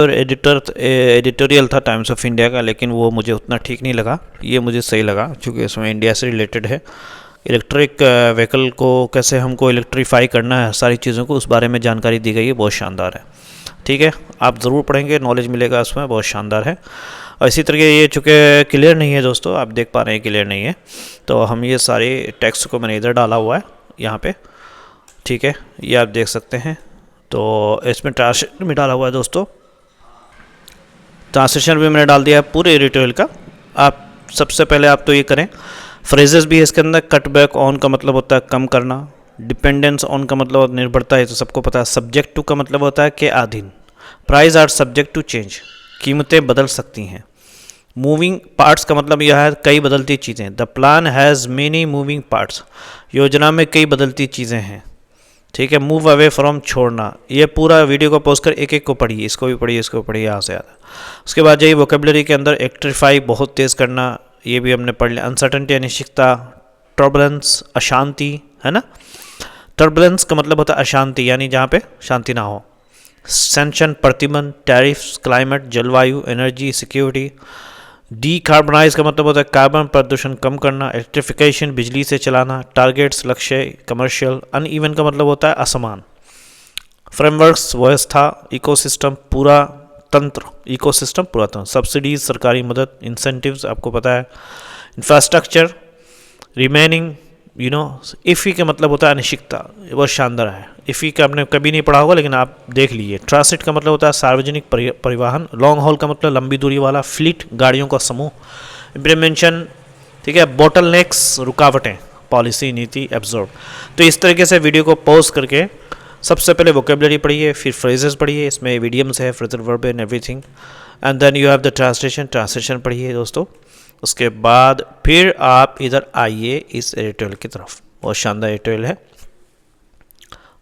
और एडिटोरियल था times of India का, लेकिन वो मुझे उतना ठीक नहीं लगा। ये मुझे सही लगा क्योंकि इसमें इंडिया से रिलेटेड है। इलेक्ट्रिक व्हीकल को कैसे हमको इलेक्ट्रीफाई करना है, सारी चीज़ों को उस बारे में जानकारी दी गई है, बहुत शानदार है। ठीक है, आप ज़रूर पढ़ेंगे, नॉलेज मिलेगा उसमें, बहुत शानदार है। और इसी तरीके ये चूँकि क्लियर नहीं है दोस्तों, आप देख पा रहे हैं क्लियर नहीं है, तो हम ये सारे टेक्स्ट को मैंने इधर डाला हुआ है यहाँ पे। ठीक है, ये आप देख सकते हैं। तो इसमें ट्रांसलेशन भी डाला हुआ है दोस्तों, ट्रांसलेशन भी मैंने डाल दिया है पूरे एडिटोरियल का। आप सबसे पहले आप तो ये करें, फ्रेजेस भी है इसके अंदर। कट बैक ऑन का मतलब होता है कम करना, डिपेंडेंस ऑन का मतलब निर्भरता है, तो सबको पता है। सब्जेक्ट टू का मतलब होता है के अधीन। Price are subject to change, कीमतें बदल सकती हैं। मूविंग पार्ट्स का मतलब यह है कई बदलती चीज़ें। The plan has many moving parts, योजना में कई बदलती चीज़ें हैं। ठीक है, मूव अवे फ्रॉम, छोड़ना। ये पूरा वीडियो को पोस्ट कर एक एक को पढ़िए, इसको भी पढ़िए, इसको पढ़िए, यहाँ से आता। उसके बाद जाइए वोकेबलरी के अंदर, इलेक्ट्रीफाई बहुत तेज़ करना, ये भी हमने पढ़ लिया। अनसर्टेनिटी अनिश्चितता, टर्बुलेंस अशांति, है ना। टर्बुलेंस का मतलब होता है अशांति, यानी जहाँ पे शांति ना हो। सैंक्शन प्रतिबंध, टैरिफ्स, क्लाइमेट जलवायु, एनर्जी सिक्योरिटी। डीकार्बनाइज का मतलब होता है कार्बन प्रदूषण कम करना। इलेक्ट्रिफिकेशन बिजली से चलाना। टारगेट्स लक्ष्य, कमर्शियल। अनइवन का मतलब होता है असमान। फ्रेमवर्क्स व्यवस्था, इकोसिस्टम पूरा तंत्र, इकोसिस्टम पूरा तंत्र। सब्सिडीज सरकारी मदद, इंसेंटिव्स आपको पता है। इंफ्रास्ट्रक्चर, रिमेनिंग इफ़ी का मतलब होता है अनिश्चितता, बहुत शानदार है। इफ़ी का आपने कभी नहीं पढ़ा होगा लेकिन आप देख लीजिए। ट्रांसिट का मतलब होता है सार्वजनिक परिवहन। लॉन्ग हॉल का मतलब लंबी दूरी वाला। फ्लीट गाड़ियों का समूह। इम्प्लीमेंशन, ठीक है। बॉटल नेक्स रुकावटें, पॉलिसी नीति, एब्जॉर्ब। तो इस तरीके से वीडियो को पॉज करके सबसे पहले वोकेबलरी पढ़िए, फिर फ्रेजेस पढ़िए, इसमें वीडियम्स है, phrasal verb and everything, and then you have the translation पढ़िए दोस्तों। उसके बाद फिर आप इधर आइए इस एडिटोरियल की तरफ, बहुत शानदार एडिटोरियल है।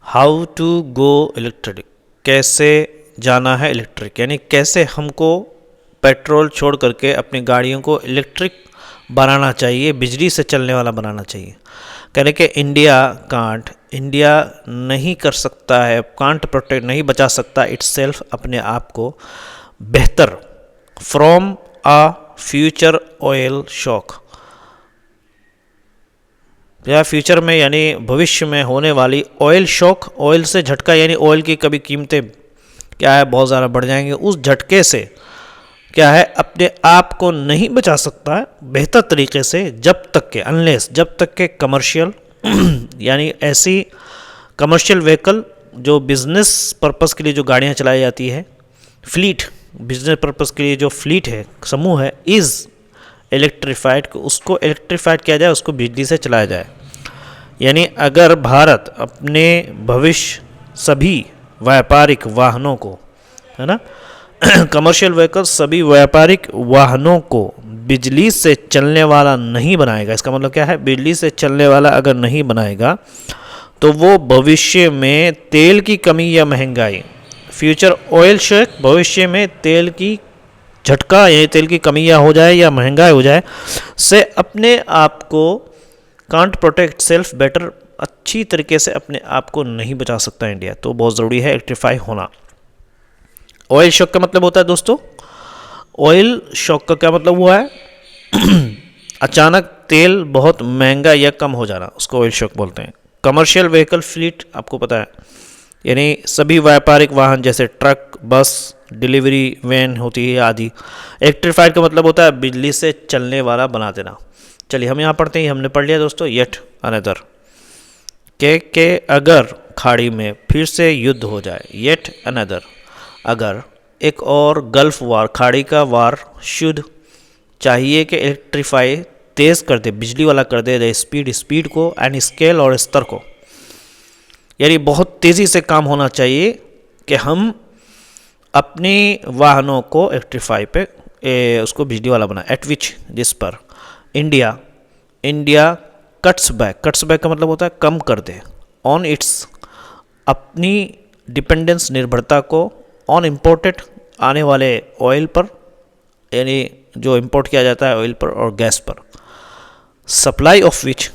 हाउ टू गो इलेक्ट्रिक, कैसे जाना है इलेक्ट्रिक, यानी कैसे हमको पेट्रोल छोड़ करके अपनी गाड़ियों को इलेक्ट्रिक बनाना चाहिए, बिजली से चलने वाला बनाना चाहिए। कहने के इंडिया नहीं कर सकता है, कांट प्रोटेक्ट, नहीं बचा सकता इट्सेल्फ, अपने आप को बेहतर, from a future oil shock, या फ्यूचर में यानी भविष्य में होने वाली ऑयल शॉक, ऑयल से झटका, यानी ऑयल की कभी कीमतें क्या है बहुत ज़्यादा बढ़ जाएंगे, उस झटके से क्या है अपने आप को नहीं बचा सकता है बेहतर तरीके से, जब तक के अनलेस, जब तक के कमर्शियल यानी ऐसी कमर्शियल व्हीकल जो बिजनेस पर्पस के लिए जो गाड़ियाँ चलाई जाती है, फ्लीट, बिजनेस पर्पस के लिए जो फ्लीट है, समूह है, इज़ इलेक्ट्रीफाइड, उसको इलेक्ट्रीफाइड किया जाए, उसको बिजली से चलाया जाए। यानी अगर भारत अपने भविष्य सभी व्यापारिक वाहनों को, है ना, कमर्शियल व्हीकल्स, सभी व्यापारिक वाहनों को बिजली से चलने वाला नहीं बनाएगा, इसका मतलब क्या है, बिजली से चलने वाला अगर नहीं बनाएगा तो वो भविष्य में तेल की कमी या महंगाई, फ्यूचर ऑयल शॉक, भविष्य में तेल की झटका या तेल की कमी या हो जाए या महंगाई हो जाए, से अपने आप को कांट प्रोटेक्ट सेल्फ बेटर, अच्छी तरीके से अपने आप को नहीं बचा सकता इंडिया। तो बहुत ज़रूरी है इलेक्ट्रीफाई होना। ऑयल शॉक का मतलब होता है दोस्तों, ऑयल शॉक का क्या मतलब हुआ है अचानक तेल बहुत महंगा या कम हो जाना, उसको ऑयल शॉक बोलते हैं। कमर्शियल व्हीकल फ्लीट आपको पता है, यानी सभी व्यापारिक वाहन जैसे ट्रक, बस, डिलीवरी वैन होती है आदि। इलेक्ट्रीफाइड का मतलब होता है बिजली से चलने वाला बना देना। चलिए हम यहाँ पढ़ते हैं, हमने पढ़ लिया दोस्तों। येट अनदर, के अगर खाड़ी में फिर से युद्ध हो जाए, येट अनदर, अगर एक और गल्फ वार, खाड़ी का वार, शुद्ध चाहिए कि इलेक्ट्रीफाई तेज़ कर दे, बिजली वाला कर दे, स्पीड को, एंड स्केल और स्तर को, यानी बहुत तेज़ी से काम होना चाहिए कि हम अपने वाहनों को इलेक्ट्रीफाई पे उसको बिजली वाला बना। एट विच, जिस पर, इंडिया कट्स बैक का मतलब होता है कम कर दे, ऑन इट्स, अपनी डिपेंडेंस, निर्भरता को, ऑन इम्पोर्टेड, आने वाले ऑयल पर, यानी जो इंपोर्ट किया जाता है ऑयल पर और गैस पर। सप्लाई ऑफ विच,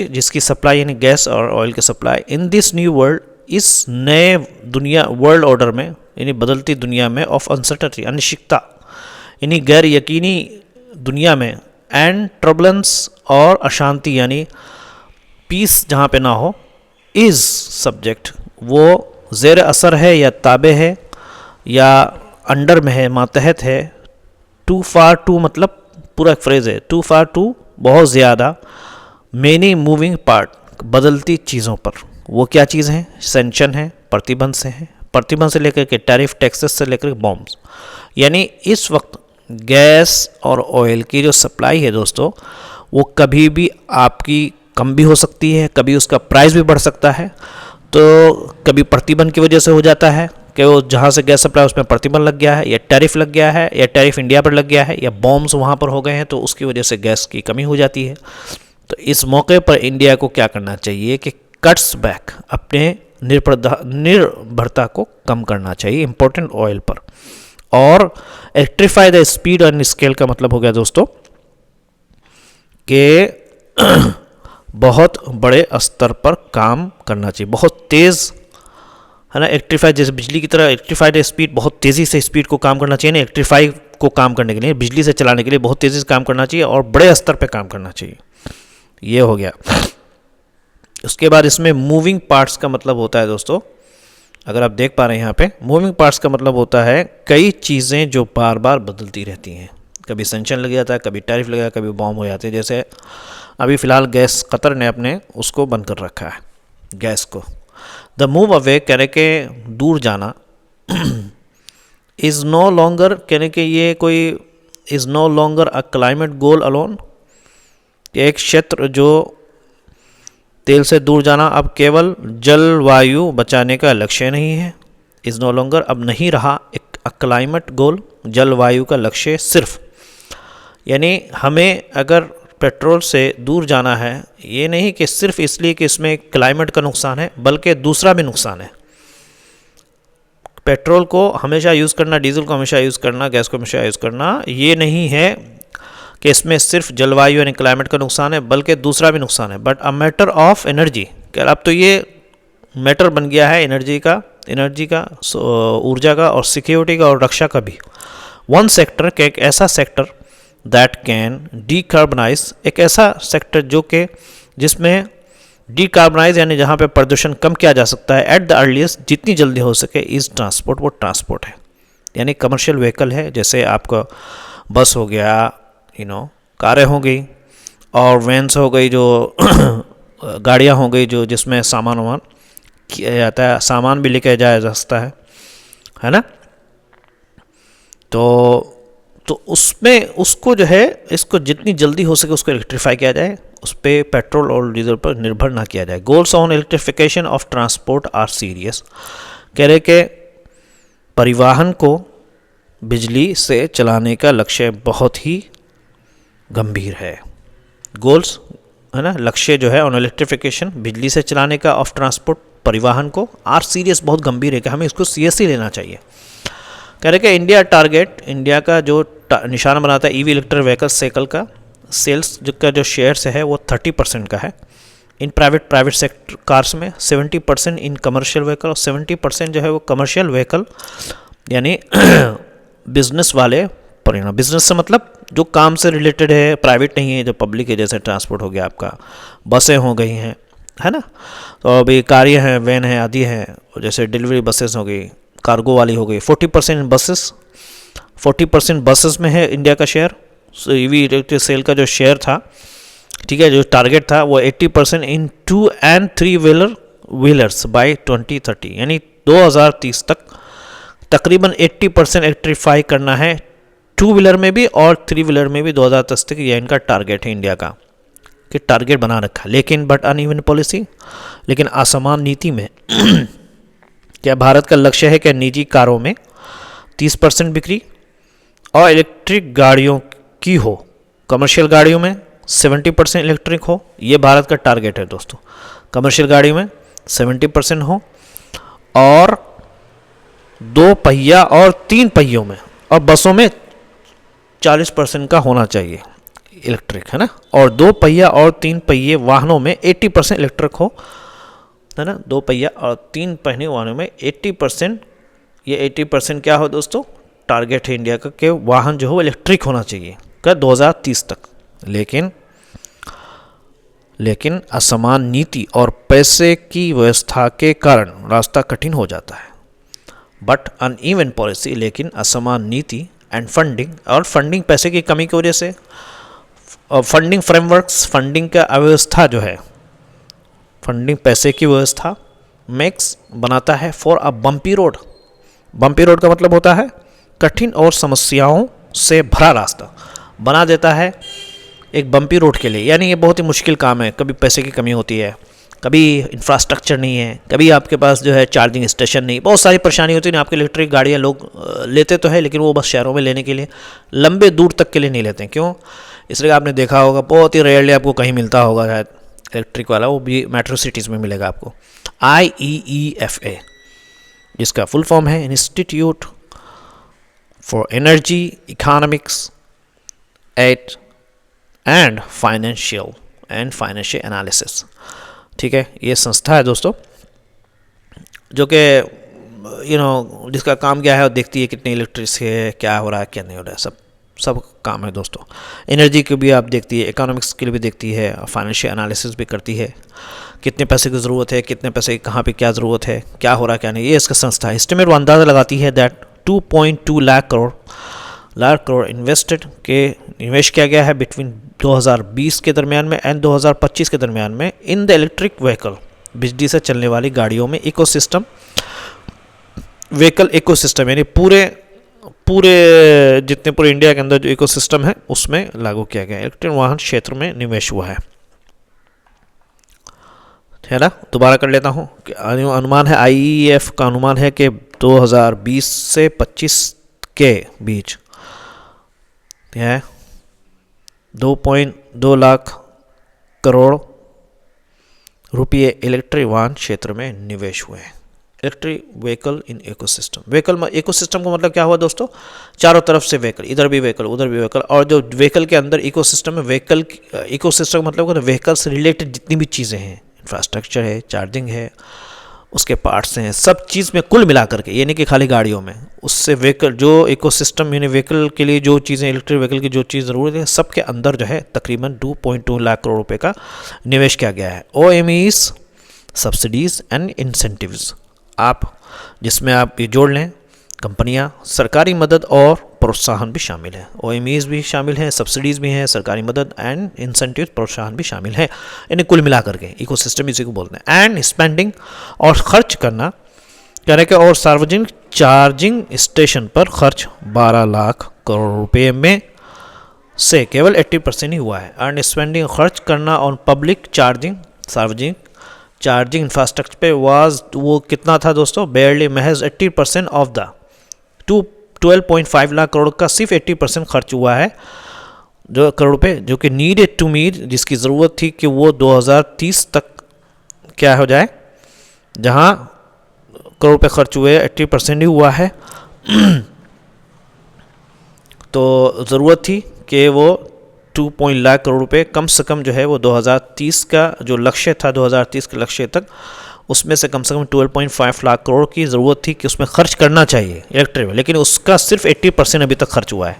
जिसकी सप्लाई यानी गैस और ऑयल की supply, in this new world, इस नए दुनिया वर्ल्ड ऑर्डर में, यानी बदलती दुनिया में, ऑफ अनसर्टेनिटी, अनिश्चितता, यानी गैर यकीनी दुनिया में, एंड ट्रबलेंस और अशांति यानी पीस जहाँ पे ना हो, इज़ सब्जेक्ट, वो ज़ेर असर है या ताबे है या अंडर में है, मातहत है, टू फार टू मतलब पूरा एक फ्रेज है, टू फार टू बहुत ज़्यादा, मेनी मूविंग पार्ट बदलती चीज़ों पर। वो क्या चीज़ हैं? सैंक्शन है, प्रतिबंध से है, प्रतिबंध से लेकर के टैरिफ टैक्सेस से लेकर बॉम्ब्स, यानी इस वक्त गैस और ऑयल की जो सप्लाई है दोस्तों, वो कभी भी आपकी कम भी हो सकती है, कभी उसका प्राइस भी बढ़ सकता है। तो कभी प्रतिबंध की वजह से हो जाता है कि वो जहाँ से गैस सप्लाई उसमें प्रतिबंध लग गया है, या टैरिफ लग गया है, या टैरिफ इंडिया पर लग गया है, या बॉम्ब्स वहाँ पर हो गए हैं, तो उसकी वजह से गैस की कमी हो जाती है। तो इस मौके पर इंडिया को क्या करना चाहिए कि कट्स बैक, अपने निर्भरता को कम करना चाहिए इम्पोर्टेंट ऑयल पर, और electrify the speed and scale का मतलब हो गया दोस्तों कि बहुत बड़े स्तर पर काम करना चाहिए, बहुत तेज़, है ना। इलेक्ट्रीफाई जैसे बिजली की तरह इलेक्ट्रीफाइड स्पीड, बहुत तेज़ी से स्पीड को काम करना चाहिए ना। इलेक्ट्रीफाई को काम करने के लिए, बिजली से चलाने के लिए बहुत तेज़ी से काम करना चाहिए और बड़े स्तर पर काम करना चाहिए। ये हो गया। उसके बाद इसमें मूविंग पार्ट्स का मतलब होता है दोस्तों, अगर आप देख पा रहे हैं यहाँ पे, मूविंग पार्ट्स का मतलब होता है कई चीज़ें जो बार बार बदलती रहती हैं। कभी सैंक्शन लग जाता है, कभी टैरिफ लग जाता है, कभी बॉम्ब हो जाते हैं। जैसे अभी फ़िलहाल गैस कतर ने अपने उसको बंद कर रखा है, गैस को। द मूव अवे कहने के दूर जाना, इज़ नो लॉन्गर कहने के ये कोई is no longer a climate goal alone, एक क्षेत्र जो तेल से दूर जाना अब केवल जलवायु बचाने का लक्ष्य नहीं है। इज़ नो लॉन्गर अब नहीं रहा एक क्लाइमेट गोल, जलवायु का लक्ष्य सिर्फ, यानी हमें अगर पेट्रोल से दूर जाना है, ये नहीं कि सिर्फ इसलिए कि इसमें क्लाइमेट का नुकसान है, बल्कि दूसरा भी नुकसान है। पेट्रोल को हमेशा यूज़ करना, डीजल को हमेशा यूज़ करना, गैस को हमेशा यूज़ करना, ये नहीं है कि इसमें सिर्फ जलवायु यानी क्लाइमेट का नुकसान है, बल्कि दूसरा भी नुकसान है। But a matter of energy, अब तो ये मैटर बन गया है एनर्जी का, ऊर्जा का, और सिक्योरिटी का, और रक्षा का भी। वन सेक्टर के एक ऐसा सेक्टर दैट कैन डीकार्बनाइज, एक ऐसा सेक्टर जो कि जिसमें डीकार्बनाइज यानी जहाँ पे प्रदूषण कम किया जा सकता है एट द अर्लीस्ट, जितनी जल्दी हो सके, इज़ ट्रांसपोर्ट, वो ट्रांसपोर्ट है, यानी कमर्शियल व्हीकल है। जैसे आपका बस हो गया, कारें हो गई, और वैन्स हो गई, जो गाड़ियाँ हो गई जो जिसमें सामान वामान किया जाता है, सामान भी लेके जाया जा सकता है ना। तो उसमें उसको जो है, इसको जितनी जल्दी हो सके उसको इलेक्ट्रीफाई किया जाए, उस पर पेट्रोल और डीजल पर निर्भर ना किया जाए। Goals on electrification of transport are serious, कह रहे कि परिवहन को बिजली से चलाने का लक्ष्य बहुत ही गंभीर है। गोल्स है ना, लक्ष्य जो है ऑन इलेक्ट्रिफिकेशन, बिजली से चलाने का, ऑफ ट्रांसपोर्ट, परिवहन को, आर सीरियस बहुत गंभीर है कि हमें इसको सीरियसली लेना चाहिए। कह रहे कि इंडिया टारगेट, इंडिया का जो निशान बनाता है ईवी इलेक्ट्रिक व्हीकल साइकिल का सेल्स का जो शेयर्स है वो 30% का है इन प्राइवेट सेक्टर कार्स में, 70% इन कमर्शियल व्हीकल, और 70% जो है वो कमर्शियल व्हीकल यानी बिजनेस वाले परिणाम। बिजनेस से मतलब जो काम से रिलेटेड है, प्राइवेट नहीं है, जो पब्लिक है, जैसे ट्रांसपोर्ट हो गया आपका, बसें हो गई हैं, है ना। तो अभी कारें हैं, वैन है, आदि हैं, जैसे डिलीवरी बसेस हो गई, कार्गो वाली हो गई। 40% बसेस, 40% बसेस में है इंडिया का शेयर। ईवी इलेक्ट्रिक सेल का जो शेयर था, ठीक है, जो टारगेट था वो 80% इन 2 and 3 व्हीलर्स बाय 2030, यानी 2030 तक तकरीबन 80% इलेक्ट्रीफाई करना है 2 व्हीलर में भी और 3 व्हीलर में भी 2010 तक। यह इनका टारगेट है इंडिया का, कि टारगेट बना रखा। लेकिन बट अनइवन पॉलिसी, लेकिन असमान नीति में क्या भारत का लक्ष्य है कि निजी कारों में 30% बिक्री और इलेक्ट्रिक गाड़ियों की हो, कमर्शियल गाड़ियों में 70% इलेक्ट्रिक हो। ये भारत का टारगेट है दोस्तों, कमर्शियल गाड़ियों में 70% हो, और 2 पहिया और 3 पहियों में, और बसों में 40% का होना चाहिए इलेक्ट्रिक, है ना। और 2 पहिया और 3 पहिए वाहनों में 80% इलेक्ट्रिक हो, है ना, 2 पहिया और 3 पहिए वाहनों में 80%, ये 80% क्या हो दोस्तों, टारगेट है इंडिया का कि वाहन जो हो इलेक्ट्रिक होना चाहिए क्या 2030 तक। लेकिन असमान नीति और पैसे की व्यवस्था के कारण रास्ता कठिन हो जाता है। बट अनइवन पॉलिसी, लेकिन असमान नीति एंड फंडिंग, और फंडिंग पैसे की कमी की वजह से, और फंडिंग फ्रेमवर्क्स, फंडिंग का अव्यवस्था जो है, फंडिंग पैसे की व्यवस्था मेक्स बनाता है for a bumpy road. Bumpy road का मतलब होता है कठिन और समस्याओं से भरा रास्ता बना देता है एक बम्पी रोड के लिए। यानी ये बहुत ही मुश्किल काम है। कभी पैसे की कमी होती है, कभी इंफ्रास्ट्रक्चर नहीं है, कभी आपके पास जो है चार्जिंग स्टेशन नहीं, बहुत सारी परेशानी होती है। आपके इलेक्ट्रिक गाड़ियाँ लोग लेते तो है, लेकिन वो बस शहरों में लेने के लिए, लंबे दूर तक के लिए नहीं लेते हैं। क्यों? इसलिए आपने देखा होगा बहुत ही रेयरली आपको कहीं मिलता होगा शायद इलेक्ट्रिक वाला, वो भी मेट्रो सिटीज़ में मिलेगा आपको। IEEFA, जिसका फुल फॉर्म है institute for energy economics and financial analysis. ठीक है, ये संस्था है दोस्तों जो कि जिसका काम क्या है, और देखती है कितनी इलेक्ट्रिसिटी है, क्या हो रहा है क्या नहीं हो रहा है, सब काम है दोस्तों। एनर्जी की भी आप देखती है, इकोनॉमिक्स के लिए भी देखती है, फाइनेंशियल एनालिसिस भी करती है, कितने पैसे की ज़रूरत है, कितने पैसे की कहाँ पे क्या ज़रूरत है, क्या हो रहा है क्या नहीं, ये इसका संस्था है। एस्टिमेट वो अंदाज़ा लगाती है दैट 2.2 लाख करोड़ इन्वेस्टेड के निवेश किया गया है बिटवीन 2020 के दरमियान में एंड 2025 के दरमियान में इन द इलेक्ट्रिक व्हीकल, बिजली से चलने वाली गाड़ियों में इकोसिस्टम, व्हीकल इकोसिस्टम, यानी पूरे जितने पूरे इंडिया के अंदर जो इकोसिस्टम है उसमें लागू किया गया है। इलेक्ट्रिक वाहन क्षेत्र में निवेश हुआ है ना। दोबारा कर लेता हूँ कि अनुमान है, IEF का अनुमान है कि 2020 से 25 के बीच है 2.2 लाख करोड़ रुपये इलेक्ट्रिक वाहन क्षेत्र में निवेश हुए हैं। Electric vehicle in ecosystem, vehicle ecosystem का मतलब क्या हुआ दोस्तों, चारों तरफ से व्हीकल, इधर भी व्हीकल उधर भी व्हीकल, और जो व्हीकल के अंदर इकोसिस्टम है, व्हीकल इकोसिस्टम मतलब व्हीकल से रिलेटेड जितनी भी चीज़ें हैं, इंफ्रास्ट्रक्चर है, चार्जिंग है, उसके पार्ट्स हैं, सब चीज़ में कुल मिला करके, ये नहीं कि खाली गाड़ियों में, उससे व्हीकल जो इकोसिस्टम यानी व्हीकल के लिए जो चीज़ें, इलेक्ट्रिक व्हीकल की जो चीज़ ज़रूरत है, सब के अंदर जो है तकरीबन 2.2 लाख करोड़ रुपए का निवेश किया गया है। OMEs, सब्सिडीज़ एंड इंसेंटिव्स, आप जिसमें आप ये जोड़ लें, कंपनियां, सरकारी मदद और प्रोत्साहन भी शामिल है। OMEs भी शामिल हैं, सब्सिडीज़ भी हैं, सरकारी मदद एंड इंसेंटिव, प्रोत्साहन भी शामिल है। इन्हें कुल मिला करके इकोसिस्टम इसी को बोलते हैं। एंड स्पेंडिंग, और खर्च करना कहने के, और सार्वजनिक चार्जिंग स्टेशन पर खर्च 12 लाख करोड़ रुपए में से केवल 80% ही हुआ है। एंड स्पेंडिंग, खर्च करना ऑन पब्लिक चार्जिंग, सार्वजनिक चार्जिंग इंफ्रास्ट्रक्चर पे वाज, वो कितना था दोस्तों, बेयरली महज 80% ऑफ द 12.5 लाख करोड़ का सिर्फ 80% खर्च हुआ है, जो करोड़ रुपये जो कि नीडेड टू मीट, जिसकी ज़रूरत थी कि वो 2030 तक क्या हो जाए, जहां करोड़ रुपये खर्च हुए 80% ही हुआ है। तो ज़रूरत थी कि वो 2 लाख करोड़ रुपए कम से कम जो है वो 2030 का जो लक्ष्य था, 2030 के लक्ष्य तक, उसमें से कम 12.5 लाख करोड़ की ज़रूरत थी कि उसमें खर्च करना चाहिए इलेक्ट्रिक में, लेकिन उसका सिर्फ 80% अभी तक खर्च हुआ है।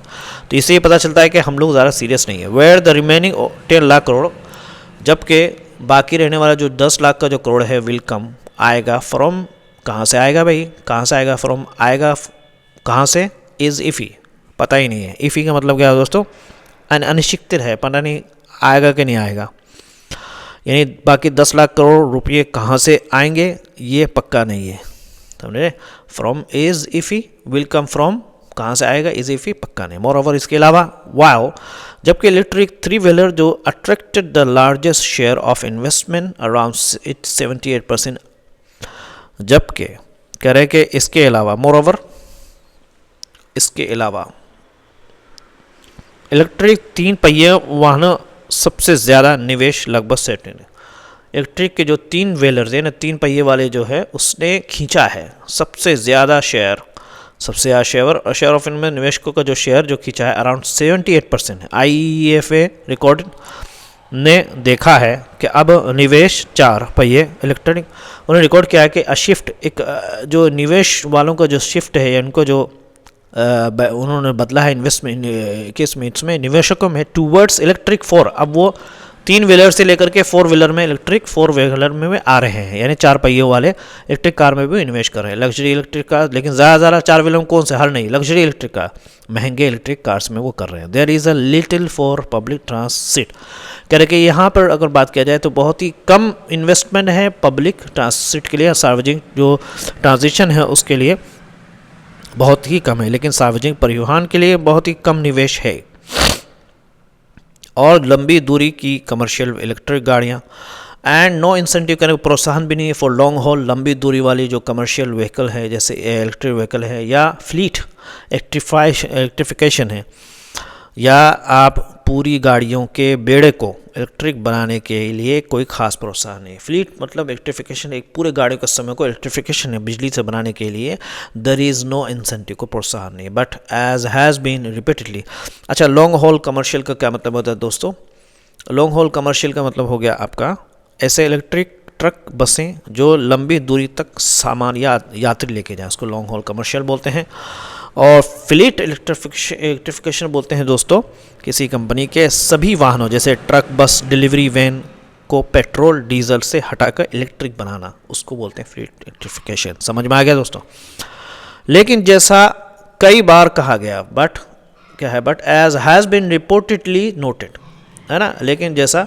तो इससे ये पता चलता है कि हम लोग ज़्यादा सीरियस नहीं है। Where the remaining 10 lakh crore, जबकि बाकी रहने वाला जो 10 लाख का जो करोड़ है विल कम, आएगा फ्रॉम, कहाँ से आएगा भाई, कहाँ से आएगा, फ्रॉम आएगा कहाँ से, इज़ इफ़ी, पता ही नहीं है। इफ़ी का मतलब क्या है दोस्तों, अनिश्चित है, पता नहीं आएगा कि नहीं आएगा, यानी बाकी 10 लाख करोड़ रुपये कहाँ से आएंगे ये पक्का नहीं है, समझे। फ्रॉम इज इफ़ी, विल कम फ्रॉम, कहाँ से आएगा, इज इफ़ी, पक्का नहीं। मोर ओवर, इसके अलावा वाओ, जबकि इलेक्ट्रिक 3 व्हीलर जो attracted the largest share of investment around 78%, जबकि कह रहे कि इसके अलावा, मोर ओवर, इसके अलावा इलेक्ट्रिक 3 पहिए वाहनों सबसे ज़्यादा निवेश लगभग सेट है। इलेक्ट्रिक के जो 3 व्हीलर्स है ना, 3 पहिए वाले जो है, उसने खींचा है सबसे ज़्यादा शेयर, सबसे ज़्यादा शेयर ऑफ निवेशकों का जो शेयर जो खींचा है अराउंड 78% है। IEFA रिकॉर्डेड ने देखा है कि अब निवेश 4 पहिए इलेक्ट्रॉनिक, उन्होंने रिकॉर्ड किया है कि शिफ्ट एक जो निवेश वालों का जो शिफ्ट है, इनको जो उन्होंने बदला है इन्वेस्टमेंट इसमें निवेशकों में टूवर्ड्स इलेक्ट्रिक 4। अब वो 3 व्हीलर से लेकर के 4 व्हीलर में, इलेक्ट्रिक 4 व्हीलर में आ रहे हैं, यानी 4 पहियों वाले इलेक्ट्रिक कार में भी इन्वेस्ट कर रहे हैं, लग्जरी इलेक्ट्रिक कार। लेकिन ज़्यादा 4 व्हीलर में कौन से, हर नहीं, लग्जरी इलेक्ट्रिक कार, महंगे इलेक्ट्रिक कार्स में वो कर रहे हैं। There is a little for public transit, कह रहे कि यहाँ पर अगर बात किया जाए तो बहुत ही कम इन्वेस्टमेंट है पब्लिक ट्रांसिट के लिए, सार्वजनिक जो ट्रांजिशन है उसके लिए बहुत ही कम है, लेकिन सार्वजनिक परिवहन के लिए बहुत ही कम निवेश है। और लंबी दूरी की कमर्शियल इलेक्ट्रिक गाड़ियाँ एंड नो इंसेंटिव, करने प्रोत्साहन भी नहीं है फॉर लॉन्ग हॉल, लंबी दूरी वाली जो कमर्शियल व्हीकल है जैसे इलेक्ट्रिक व्हीकल है या फ्लीट इलेक्ट्रिफिकेशन है, या आप पूरी गाड़ियों के बेड़े को इलेक्ट्रिक बनाने के लिए कोई खास प्रोत्साहन नहीं। फ्लीट मतलब इलेक्ट्रिफिकेशन, एक पूरे गाड़ी के समय को इलेक्ट्रिफिकेशन है बिजली से बनाने के लिए, देयर इज़ नो इंसेंटिव, को प्रोत्साहन नहीं। But as has been repeatedly, अच्छा लॉन्ग हॉल कमर्शियल का क्या मतलब होता है दोस्तों? लॉन्ग हॉल कमर्शियल का मतलब हो गया आपका ऐसे इलेक्ट्रिक ट्रक बसें जो लंबी दूरी तक सामान या यात्री लेके जाएं, उसको लॉन्ग हॉल कमर्शियल बोलते हैं। और फ्लीट इलेक्ट्रिफिकेशन बोलते हैं दोस्तों किसी कंपनी के सभी वाहनों जैसे ट्रक, बस, डिलीवरी वैन को पेट्रोल डीजल से हटाकर इलेक्ट्रिक बनाना, उसको बोलते हैं फ्लीट इलेक्ट्रिफिकेशन। समझ में आ गया दोस्तों? लेकिन जैसा कई बार कहा गया, बट क्या है, but as has been reportedly noted, है ना, लेकिन जैसा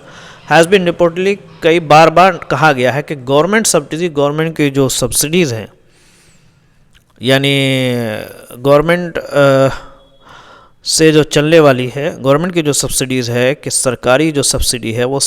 हैज़ बिन रिपोर्टेडली कई बार कहा गया है कि गवर्नमेंट सब्सिडी, गवर्नमेंट की जो सब्सिडीज़ हैं, यानी गवर्नमेंट से जो चलने वाली है, गवर्नमेंट की जो सब्सिडीज़ है, कि सरकारी जो सब्सिडी है वो